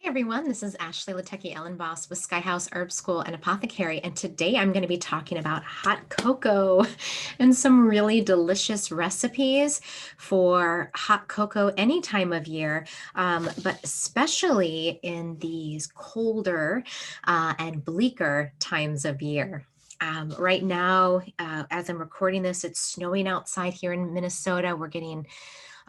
Everyone, this is Ashley Latecki Ellenboss with Skyhouse Herb School and Apothecary, and today I'm going to be talking about hot cocoa and some really delicious recipes for hot cocoa any time of year, but especially in these colder and bleaker times of year. Right now, as I'm recording this, it's snowing outside here in Minnesota. We're getting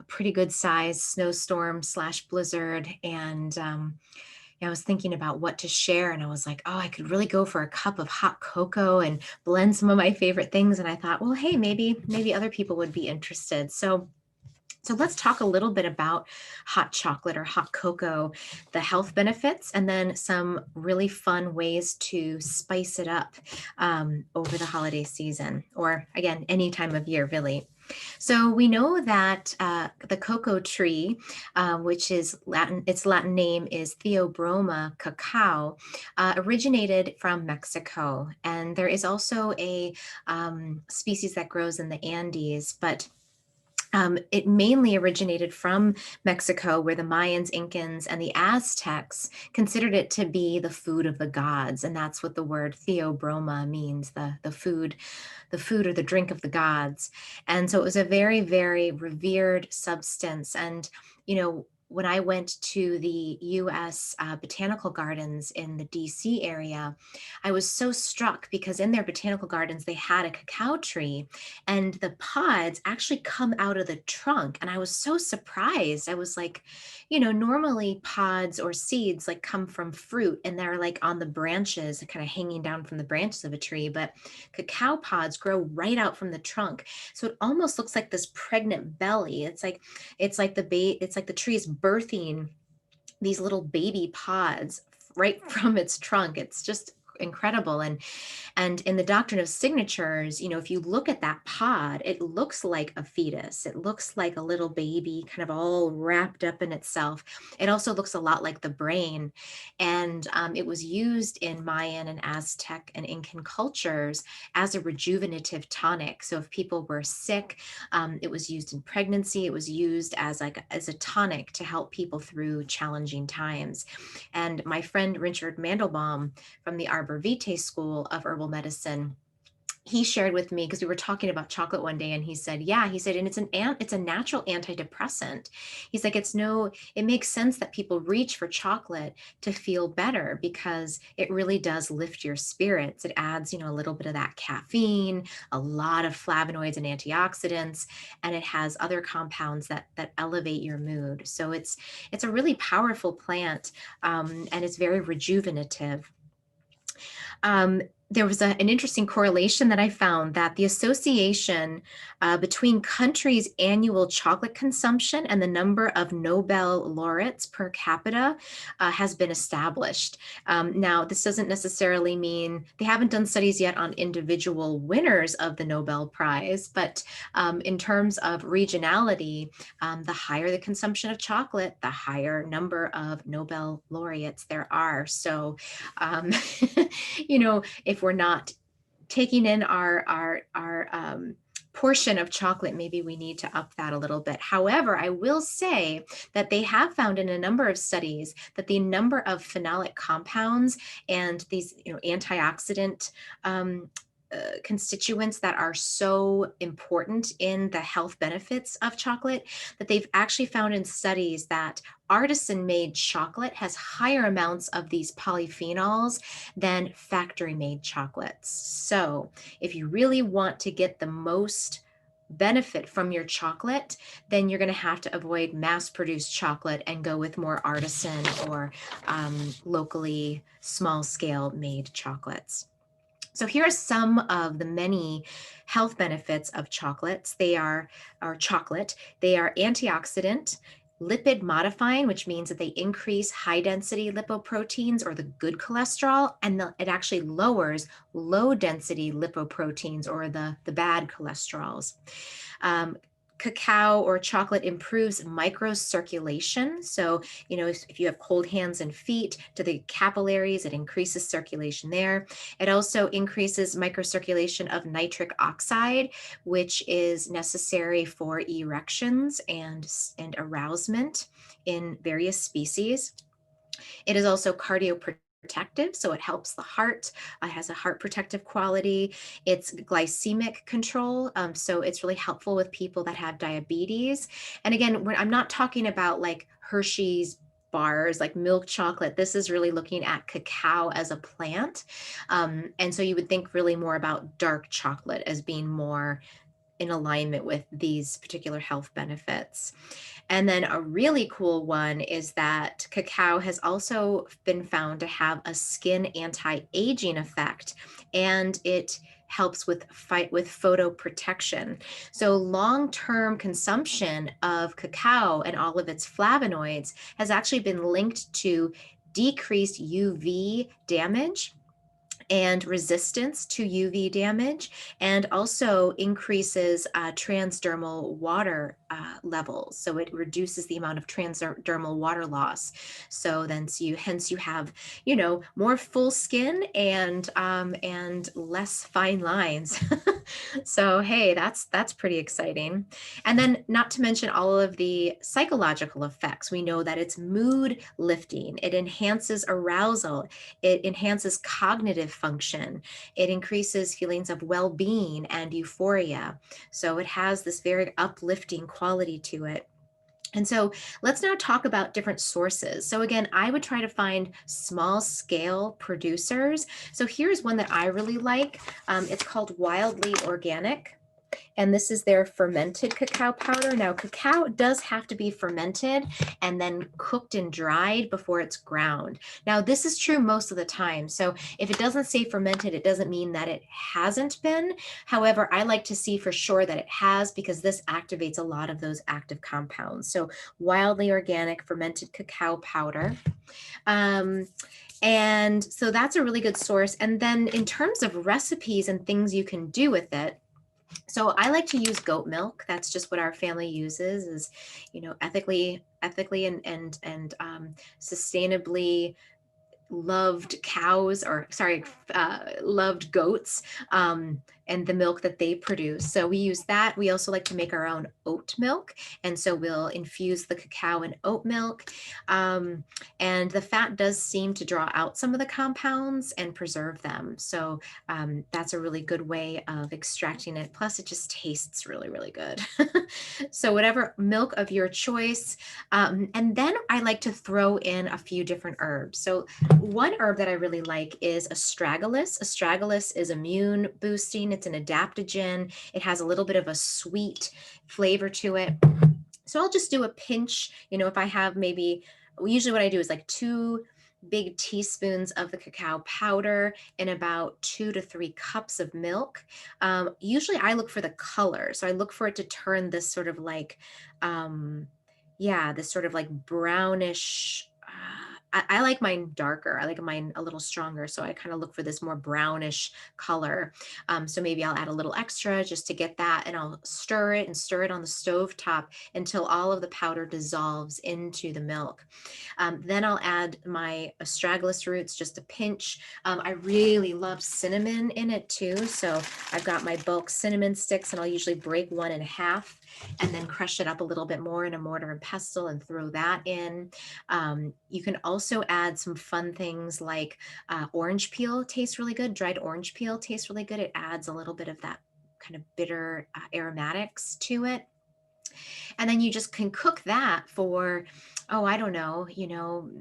a pretty good size snowstorm slash blizzard. And yeah, I was thinking about what to share, and I was like, oh, I could really go for a cup of hot cocoa and blend some of my favorite things. And I thought, well, hey, maybe other people would be interested. So let's talk a little bit about hot chocolate or hot cocoa, the health benefits, and then some really fun ways to spice it up over the holiday season, or again, any time of year, really. So we know that the cocoa tree, which is Latin, its Latin name is Theobroma cacao, originated from Mexico. And there is also a species that grows in the Andes, but it mainly originated from Mexico, where the Mayans, Incans, and the Aztecs considered it to be the food of the gods, and that's what the word theobroma means, the food or the drink of the gods. And so it was a very, very revered substance. And when I went to the U.S. Botanical Gardens in the D.C. area, I was so struck because in their botanical gardens they had a cacao tree, and the pods actually come out of the trunk. And I was so surprised. I was like, normally pods or seeds like come from fruit and they're like on the branches, kind of hanging down from the branches of a tree, but cacao pods grow right out from the trunk. So it almost looks like this pregnant belly. It's like the tree is birthing these little baby pods right from its trunk. It's just incredible. And in the doctrine of signatures, if you look at that pod, it looks like a fetus. It looks like a little baby kind of all wrapped up in itself. It also looks a lot like the brain. And it was used in Mayan and Aztec and Incan cultures as a rejuvenative tonic. So if people were sick, it was used in pregnancy. It was used as as a tonic to help people through challenging times. And my friend Richard Mandelbaum from the Arbor Vitae School of Herbal Medicine, he shared with me, because we were talking about chocolate one day, and he said, yeah, he said, and it's a natural antidepressant. He's like, it makes sense that people reach for chocolate to feel better because it really does lift your spirits. It adds, a little bit of that caffeine, a lot of flavonoids and antioxidants, and it has other compounds that elevate your mood. So it's a really powerful plant, and it's very rejuvenative. Um, there was an interesting correlation that I found, that the association between countries' annual chocolate consumption and the number of Nobel laureates per capita has been established. Now, this doesn't necessarily mean, they haven't done studies yet on individual winners of the Nobel Prize, but in terms of regionality, the higher the consumption of chocolate, the higher number of Nobel laureates there are. So, if we're not taking in our portion of chocolate, maybe we need to up that a little bit. However, I will say that they have found in a number of studies that the number of phenolic compounds and these antioxidant constituents that are so important in the health benefits of chocolate, that they've actually found in studies that artisan made chocolate has higher amounts of these polyphenols than factory made chocolates. So if you really want to get the most benefit from your chocolate, then you're going to have to avoid mass produced chocolate and go with more artisan or locally small scale made chocolates. So here are some of the many health benefits of chocolates. They are chocolate. They are antioxidant, lipid modifying, which means that they increase high density lipoproteins or the good cholesterol, and it actually lowers low density lipoproteins or the bad cholesterols. Cacao or chocolate improves microcirculation. So, if you have cold hands and feet, to the capillaries, it increases circulation there. It also increases microcirculation of nitric oxide, which is necessary for erections and arousement in various species. It is also cardioprotective, so it helps the heart. It has a heart protective quality. It's glycemic control, so it's really helpful with people that have diabetes. And again, I'm not talking about like Hershey's bars, like milk chocolate. This is really looking at cacao as a plant. And so you would think really more about dark chocolate as being more in alignment with these particular health benefits. And then a really cool one is that cacao has also been found to have a skin anti-aging effect, and it helps with fight with photo protection. So long-term consumption of cacao and all of its flavonoids has actually been linked to decreased UV damage and resistance to UV damage, and also increases transdermal water levels. So it reduces the amount of transdermal water loss. So then, hence you have, more full skin and less fine lines. So hey, that's pretty exciting. And then, not to mention all of the psychological effects. We know that it's mood lifting. It enhances arousal. It enhances cognitive function. It increases feelings of well-being and euphoria. So it has this very uplifting quality to it. And so let's now talk about different sources. So again, I would try to find small scale producers. So here's one that I really like. It's called Wildly Organic. And this is their fermented cacao powder. Now, cacao does have to be fermented and then cooked and dried before it's ground. Now, this is true most of the time. So if it doesn't say fermented, it doesn't mean that it hasn't been. However, I like to see for sure that it has, because this activates a lot of those active compounds. So Wildly Organic fermented cacao powder. And so that's a really good source. And then in terms of recipes and things you can do with it, so I like to use goat milk. That's just what our family uses, is, ethically and sustainably loved cows, or sorry, loved goats, and the milk that they produce. So we use that. We also like to make our own oat milk. And so we'll infuse the cacao in oat milk. And the fat does seem to draw out some of the compounds and preserve them. So that's a really good way of extracting it. Plus, it just tastes really, really good. So whatever milk of your choice. And then I like to throw in a few different herbs. So one herb that I really like is astragalus. Astragalus is immune boosting. It's an adaptogen. It has a little bit of a sweet flavor to it. So I'll just do a pinch, if I have usually what I do is like 2 big teaspoons of the cacao powder in about 2 to 3 cups of milk. Usually I look for the color. So I look for it to turn this sort of like, this sort of like brownish, I like mine darker. I like mine a little stronger. So I kind of look for this more brownish color. So maybe I'll add a little extra just to get that, and I'll stir it on the stove top until all of the powder dissolves into the milk. Then I'll add my astragalus roots, just a pinch. I really love cinnamon in it too. So I've got my bulk cinnamon sticks, and I'll usually break one in half and then crush it up a little bit more in a mortar and pestle and throw that in. You can also add some fun things like orange peel tastes really good. Dried orange peel tastes really good. It adds a little bit of that kind of bitter aromatics to it. And then you just can cook that for, I don't know,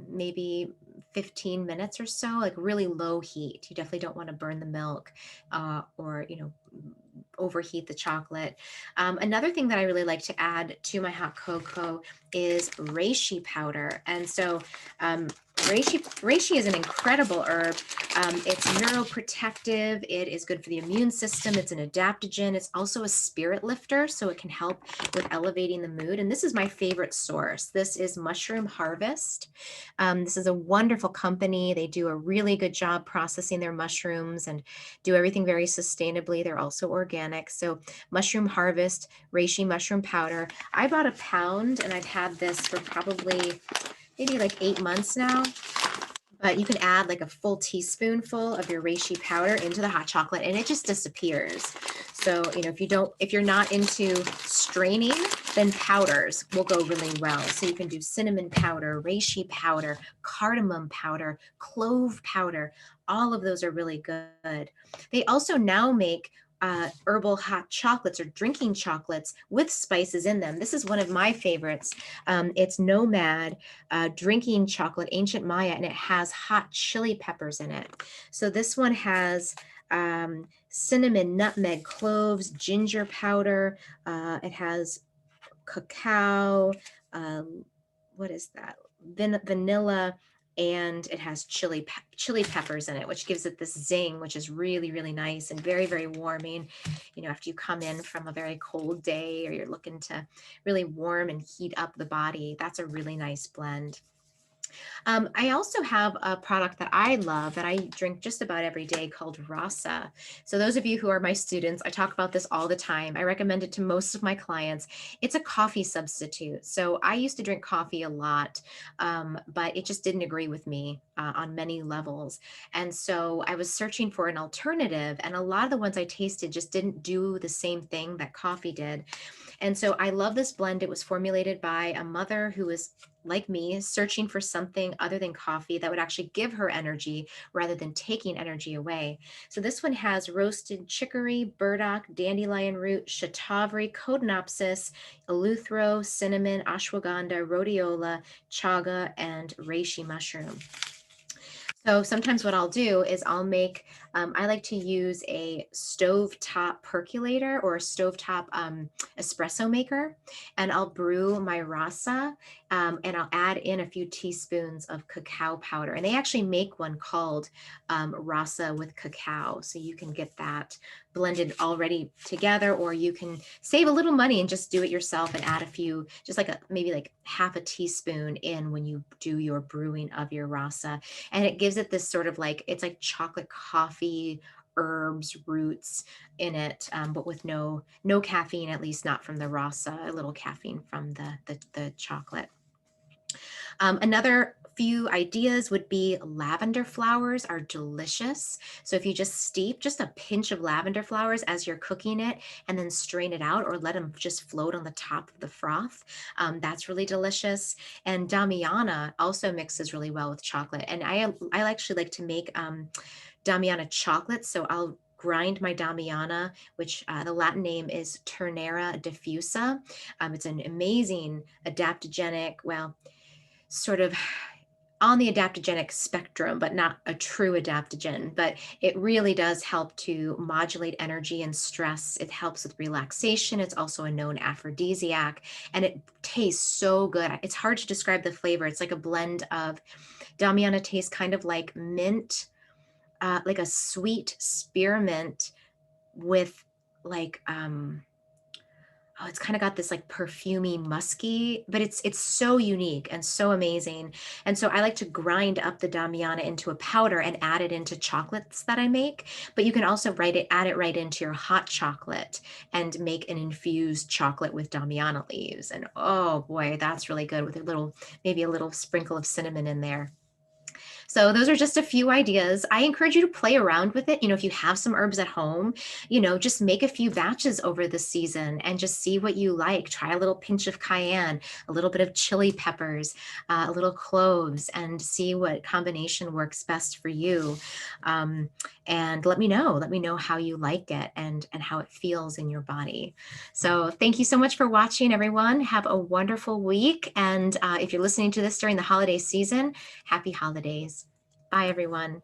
maybe 15 minutes or so, like really low heat. You definitely don't want to burn the milk or, overheat the chocolate. Another thing that I really like to add to my hot cocoa is reishi powder. And so reishi is an incredible herb. It's neuroprotective. It is good for the immune system. It's an adaptogen. It's also a spirit lifter, so it can help with elevating the mood. And this is my favorite source. This is Mushroom Harvest. This is a wonderful company. They do a really good job processing their mushrooms and do everything very sustainably. They're also organic. So Mushroom Harvest, reishi mushroom powder. I bought a pound, and I've had this for probably maybe like 8 months now. But you can add like a full teaspoonful of your reishi powder into the hot chocolate, and it just disappears. So, if you're not into straining, then powders will go really well. So you can do cinnamon powder, reishi powder, cardamom powder, clove powder. All of those are really good. They also now make herbal hot chocolates or drinking chocolates with spices in them. This is one of my favorites. It's Nomad drinking chocolate, ancient Maya, and it has hot chili peppers in it. So this one has cinnamon, nutmeg, cloves, ginger powder. It has cacao, what is that? Vanilla, and it has chili peppers in it, which gives it this zing, which is really, really nice and very, very warming. You know, after you come in from a very cold day or you're looking to really warm and heat up the body, that's a really nice blend. I also have a product that I love that I drink just about every day called Rasa. So those of you who are my students, I talk about this all the time. I recommend it to most of my clients. It's a coffee substitute. So I used to drink coffee a lot, but it just didn't agree with me on many levels. And so I was searching for an alternative, and a lot of the ones I tasted just didn't do the same thing that coffee did. And so I love this blend. It was formulated by a mother who was like me, searching for something other than coffee that would actually give her energy rather than taking energy away. So this one has roasted chicory, burdock, dandelion root, shatavari, codonopsis, eleuthero, cinnamon, ashwagandha, rhodiola, chaga, and reishi mushroom. So sometimes what I'll do is I'll make, I like to use a stovetop percolator or a stovetop espresso maker, and I'll brew my rasa, and I'll add in a few teaspoons of cacao powder. And they actually make one called rasa with cacao. So you can get that blended already together, or you can save a little money and just do it yourself and add a few, just like maybe like half a teaspoon in when you do your brewing of your rasa. And it gives it this sort of like, it's like chocolate coffee, herbs, roots in it, but with no caffeine, at least not from the rasa, a little caffeine from the chocolate. Another few ideas would be lavender flowers are delicious. So if you just steep just a pinch of lavender flowers as you're cooking it and then strain it out or let them just float on the top of the froth, that's really delicious. And Damiana also mixes really well with chocolate. And I actually like to make Damiana chocolate. So I'll grind my Damiana, which the Latin name is Ternera diffusa. It's an amazing adaptogenic, well, sort of on the adaptogenic spectrum, but not a true adaptogen. But it really does help to modulate energy and stress. It helps with relaxation. It's also a known aphrodisiac, and it tastes so good. It's hard to describe the flavor. It's like a blend of Damiana tastes kind of like mint, like a sweet spearmint with like oh, it's kind of got this like perfumey, musky, but it's so unique and so amazing. And so I like to grind up the Damiana into a powder and add it into chocolates that I make. But you can also add it right into your hot chocolate and make an infused chocolate with Damiana leaves. And oh boy, that's really good with maybe a little sprinkle of cinnamon in there. So those are just a few ideas. I encourage you to play around with it. You know, if you have some herbs at home, you know, just make a few batches over the season and just see what you like. Try a little pinch of cayenne, a little bit of chili peppers, a little cloves, and see what combination works best for you. And let me know how you like it and how it feels in your body. So thank you so much for watching, everyone. Have a wonderful week. And if you're listening to this during the holiday season, happy holidays. Bye, everyone.